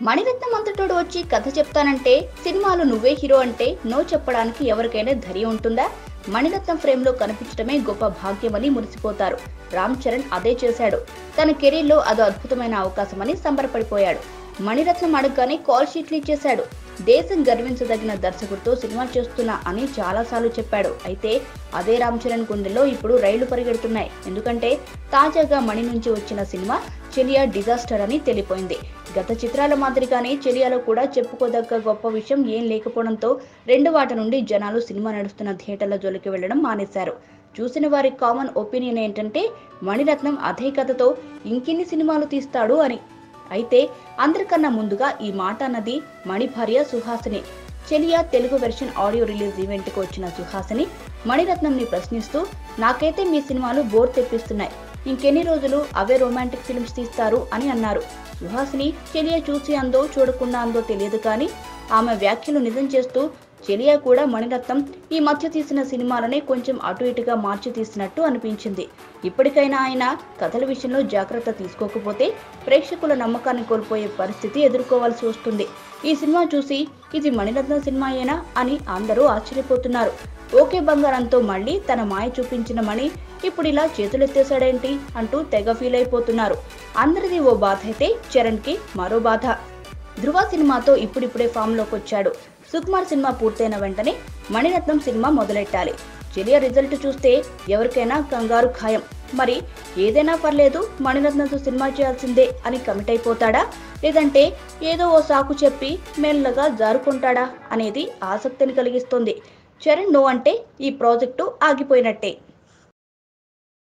మణిరత్నం అంతటోడు వచ్చి కథ చెప్తానంటే సినిమాలో నువ్వే హీరో అంటే నో చెప్పడానికి ఎవరికైనా ధైర్యం ఉంటుందా? మణిరత్నం ఫ్రేమ్ లో కనిపించడమే గొప్ప భాగ్యమని మురిసిపోతారు. రామ్ చరణ్ అదే చేశాడు. తన కెరీర్ లో అదో అద్భుతమైన అవకాశమని సంబరపడిపోయాడు. మణిరత్నం అడగగానే కాల్ షీట్లు ఇచ్చేశాడు. దేశం గర్వించదగిన దర్శకుడితో సినిమా చేస్తున్నా అని చాలాసార్లు చెప్పాడు. అయితే అదే రామ్ చరణ్ గుండెల్లో ఇప్పుడు రైళ్లు పరిగెడుతున్నాయి. ఎందుకంటే తాజాగా మణి నుంచి వచ్చిన సినిమా చెలియా డిజాస్టర్ అని తెలిపోయింది. గత చిత్రాల మాదిరిగానే చెలియాలో కూడా చెప్పుకోదగ్గ గొప్ప విషయం ఏం లేకపోవడంతో రెండు వాటి నుండి జనాలు సినిమా నడుస్తున్న థియేటర్ల జోలికి వెళ్లడం మానేశారు. చూసిన వారి కామన్ ఒపీనియన్ ఏంటంటే మణిరత్నం అదే కథతో ఇంకెన్ని సినిమాలు తీస్తాడు అని. అయితే అందరికన్నా ముందుగా ఈ మాట అన్నది మణి భార్య సుహాసిని. చెలియా Telugu version audio release event కు వచ్చిన సుహాసిని మణిరత్నంని ప్రశ్నిస్తూ, నాకైతే మీ సినిమాలు బోర్ తెప్పిస్తున్నాయి, ఇంకెన్ని రోజులు అవే రొమాంటిక్ ఫిల్మ్స్ తీస్తారు అని అన్నారు. సుహాసిని చెలియా చూసి అందో చూడకుండా అందో తెలియదు కానీ ఆమె వ్యాఖ్యలు నిజం చేస్తూ చెలియా కూడా మణిరత్నం ఈ మధ్య తీసిన సినిమాలనే కొంచెం అటు ఇటుగా మార్చి తీసినట్టు అనిపించింది. ఇప్పటికైనా ఆయన కథల విషయంలో జాగ్రత్త తీసుకోకపోతే ప్రేక్షకుల నమ్మకాన్ని కోల్పోయే పరిస్థితి ఎదుర్కోవాల్సి వస్తుంది. ఈ సినిమా చూసి ఇది మణిరత్నం సినిమాయేనా అని అందరూ ఆశ్చర్యపోతున్నారు. ఓకే బంగారంతో మళ్ళీ తన మాయ చూపించిన మణి ఇప్పుడు ఇలా చేతులెత్తేశాడేంటి అంటూ తెగ ఫీల్ అయిపోతున్నారు. అందరిది ఓ బాధ అయితే చరణ్ కి మరో బాధ. ధృవ సినిమాతో ఇప్పుడిప్పుడే ఫామ్ లోకి వచ్చాడు. సుకుమార్ సినిమా పూర్తయిన వెంటనే మణిరత్నం సినిమా మొదలెట్టాలి. చెలియా రిజల్ట్ చూస్తే ఎవరికైనా కంగారు ఖాయం. మరి ఏదైనా పర్లేదు మణిరత్నంతో సినిమా చేయాల్సిందే అని కమిట్ అయిపోతాడా, లేదంటే ఏదో ఓ సాకు చెప్పి మెల్లగా జారుకుంటాడా అనేది ఆసక్తిని కలిగిస్తోంది. చరణ్ నో అంటే ఈ ప్రాజెక్టు ఆగిపోయినట్టే.